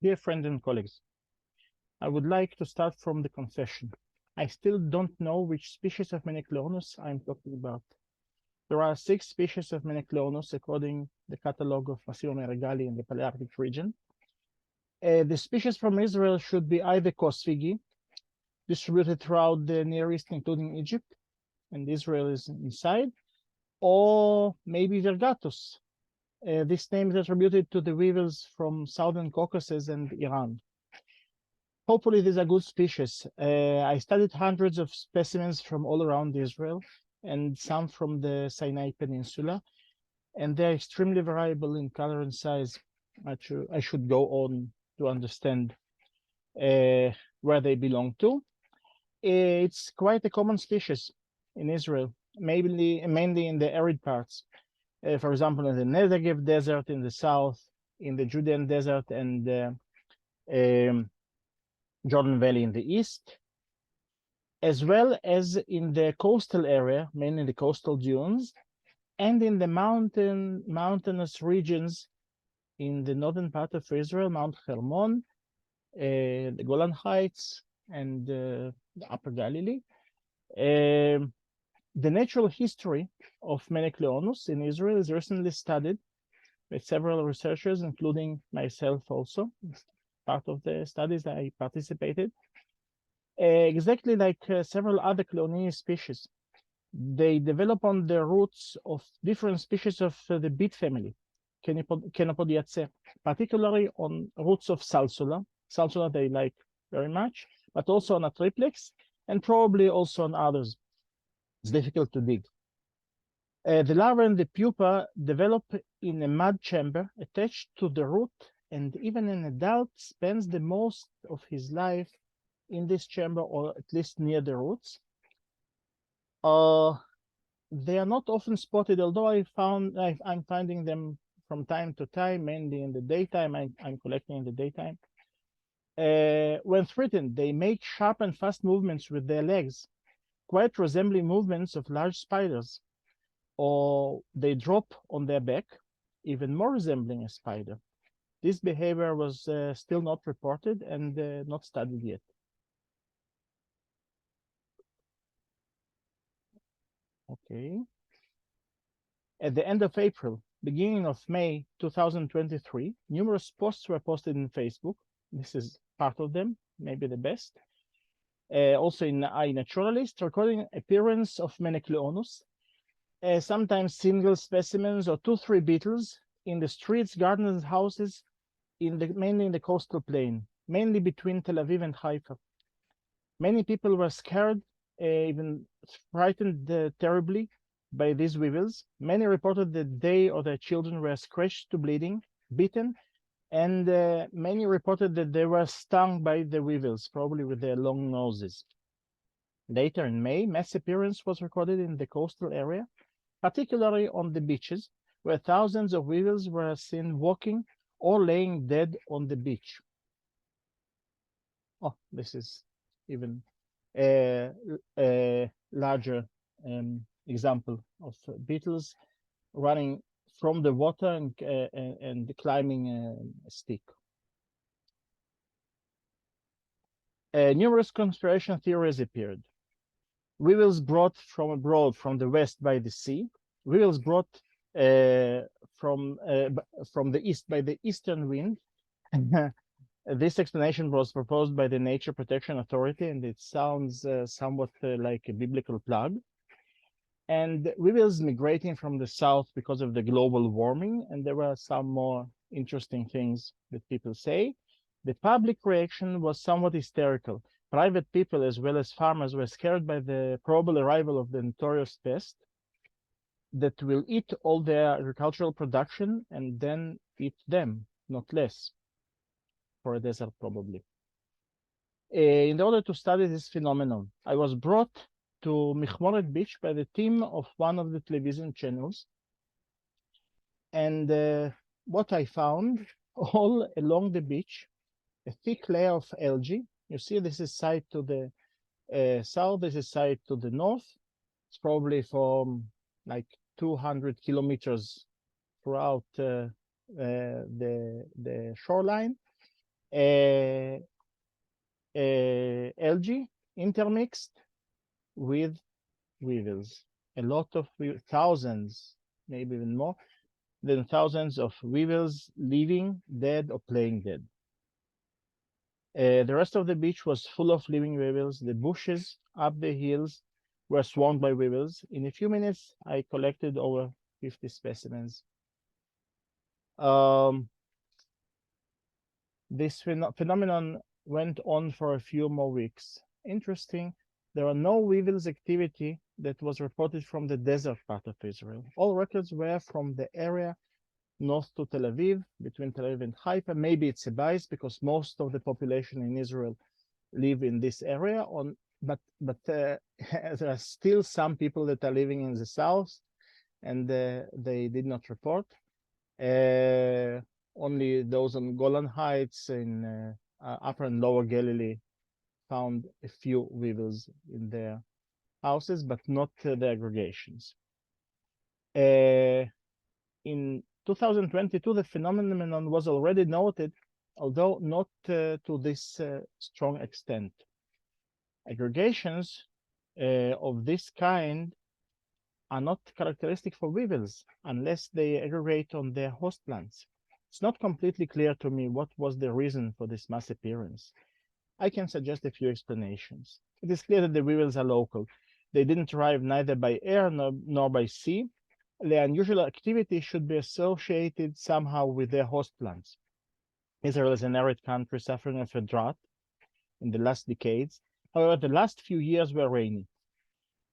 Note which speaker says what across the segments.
Speaker 1: Dear friends and colleagues, I would like to start from the confession. I still don't know which species of Menecleonus I'm talking about. There are 6 species of Menecleonus according to the catalog of Massimo Meregali in the Palearctic region. The species from Israel should be either Cosfigi, distributed throughout the Near East, including Egypt, and Israel is inside, or maybe Virgatus. This name is attributed to the weevils from southern Caucasus and Iran. Hopefully, these are good species. I studied hundreds of specimens from all around Israel and some from the Sinai Peninsula, and they're extremely variable in color and size. I should go on to understand where they belong to. It's quite a common species in Israel, mainly in the arid parts. For example, in the Negev Desert in the south, in the Judean Desert, and Jordan Valley in the east, as well as in the coastal area, mainly the coastal dunes, and in the mountainous regions in the northern part of Israel, Mount Hermon, the Golan Heights, and the Upper Galilee. The natural history of Menecleonus in Israel is recently studied by several researchers, including myself also. Part of the studies I participated. Exactly like several other Cleonidae species, they develop on the roots of different species of the beet family, Chenopodiaceae, particularly on roots of Salsula. Salsula they like very much, but also on Atriplex, and probably also on others. It's difficult to dig. The larva and the pupa develop in a mud chamber attached to the root, and even an adult spends the most of his life in this chamber, or at least near the roots. They are not often spotted, although I'm finding them from time to time, mainly in the daytime. I'm collecting in the daytime. When threatened, they make sharp and fast movements with their legs, quite resembling movements of large spiders, or they drop on their back, even more resembling a spider. This behavior was still not reported and not studied yet. Okay. At the end of April, beginning of May 2023, numerous posts were posted in Facebook. This is part of them, maybe the best. Also in iNaturalist, recording appearance of Menecleonus, sometimes single specimens or 2-3 beetles in the streets, gardens, houses, mainly in the coastal plain, mainly between Tel Aviv and Haifa. Many people were scared, even frightened terribly by these weevils. Many reported that they or their children were scratched to bleeding, bitten, and many reported that they were stung by the weevils, probably with their long noses. Later in May, mass appearance was recorded in the coastal area, particularly on the beaches, where thousands of weevils were seen walking or laying dead on the beach. Oh, this is even a larger example of beetles running from the water and climbing a stick. Numerous conspiracy theories appeared. Weevils brought from abroad, from the west by the sea. Weevils brought from the east by the eastern wind. This explanation was proposed by the Nature Protection Authority, and it sounds somewhat like a biblical plug. And weevils migrating from the south because of the global warming, and there were some more interesting things that people say. The public reaction was somewhat hysterical. Private people as well as farmers were scared by the probable arrival of the notorious pest that will eat all their agricultural production and then eat them, not less, for a desert probably. In order to study this phenomenon, I was brought to Michmoret Beach by the team of one of the television channels. And what I found all along the beach, a thick layer of algae. You see, this is side to the south, this is side to the north. It's probably from like 200 kilometers throughout the shoreline. algae intermixed with weevils. A lot of thousands, maybe even more than thousands of weevils living dead or playing dead. The rest of the beach was full of living weevils. The bushes up the hills were swarmed by weevils. In a few minutes, I collected over 50 specimens. This phenomenon went on for a few more weeks. Interesting, there are no weevils activity that was reported from the desert part of Israel. All records were from the area north to Tel Aviv, between Tel Aviv and Haifa. Maybe it's a bias because most of the population in Israel live in this area. But there are still some people that are living in the south, and they did not report. Only those on Golan Heights in Upper and Lower Galilee found a few weevils in their houses, but not the aggregations. In 2022, the phenomenon was already noted, although not to this strong extent. Aggregations of this kind are not characteristic for weevils unless they aggregate on their host plants. It's not completely clear to me what was the reason for this mass appearance. I can suggest a few explanations. It is clear that the weevils are local. They didn't arrive neither by air nor by sea. Their unusual activity should be associated somehow with their host plants. Israel is an arid country suffering from a drought in the last decades. However, the last few years were rainy,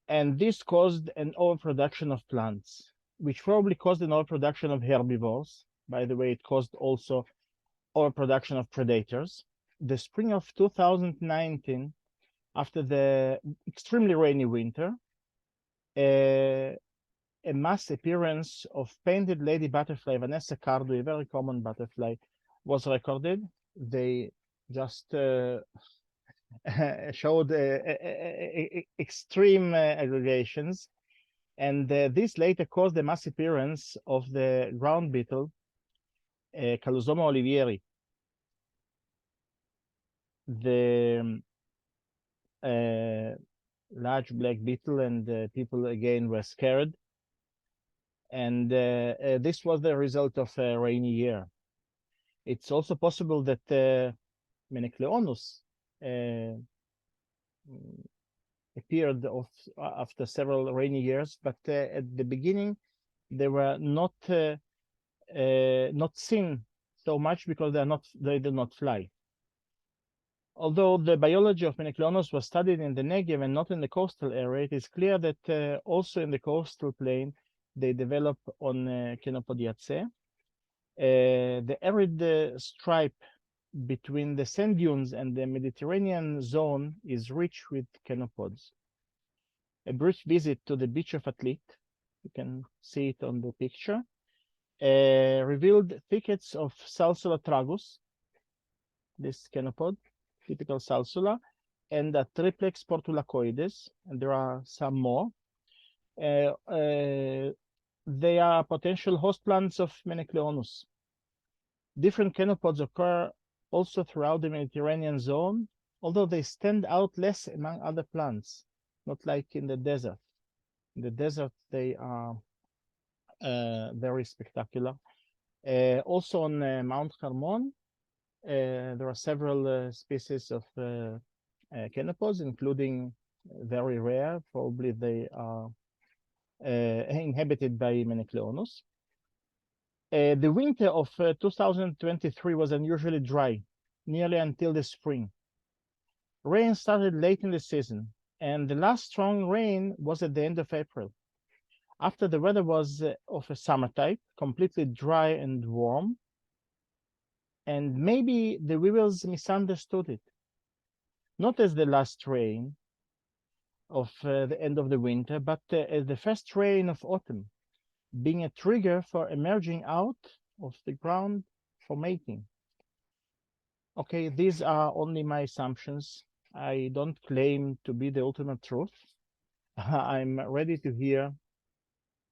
Speaker 1: and this caused an overproduction of plants, which probably caused an overproduction of herbivores. By the way, it caused also overproduction of predators. The spring of 2019, after the extremely rainy winter, a mass appearance of painted lady butterfly, Vanessa cardo, a very common butterfly, was recorded. They just showed extreme aggregations, and this later caused the mass appearance of the ground beetle, Calosoma olivieri. The large black beetle, and people again were scared. And this was the result of a rainy year. It's also possible that Menecleonus appeared after several rainy years, but at the beginning they were not seen so much because they did not fly. Although the biology of Menecleonus was studied in the Negev and not in the coastal area, it is clear that also in the coastal plain they develop on Chenopodiaceae. The arid stripe between the sand dunes and the Mediterranean zone is rich with chenopod's. A brief visit to the beach of Atlit, you can see it on the picture, revealed thickets of Salsula tragus, this chenopod, typical Salsula, and a Triplex portulacoides, and there are some more. They are potential host plants of Menecleonus. Different chenopods occur also throughout the Mediterranean zone, although they stand out less among other plants, not like in the desert. In the desert, they are very spectacular. Also on Mount Hermon, there are several species of chenopods, including very rare, probably they are inhabited by Menecleonus. The winter of 2023 was unusually dry, nearly until the spring. Rain started late in the season, and the last strong rain was at the end of April. After the weather was of a summer type, completely dry and warm, and maybe the weevils misunderstood it. Not as the last rain of the end of the winter, but as the first rain of autumn, being a trigger for emerging out of the ground for mating. Okay, these are only my assumptions. I don't claim to be the ultimate truth. I'm ready to hear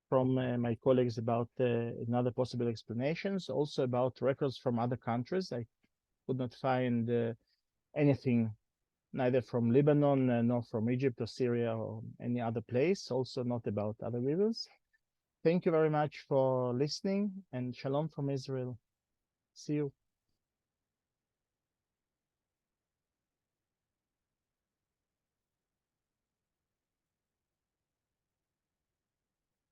Speaker 1: from my colleagues about another possible explanations, also about records from other countries. I could not find anything, neither from Lebanon nor from Egypt or Syria or any other place, also not about other weevils. Thank you very much for listening, and shalom from Israel. See you.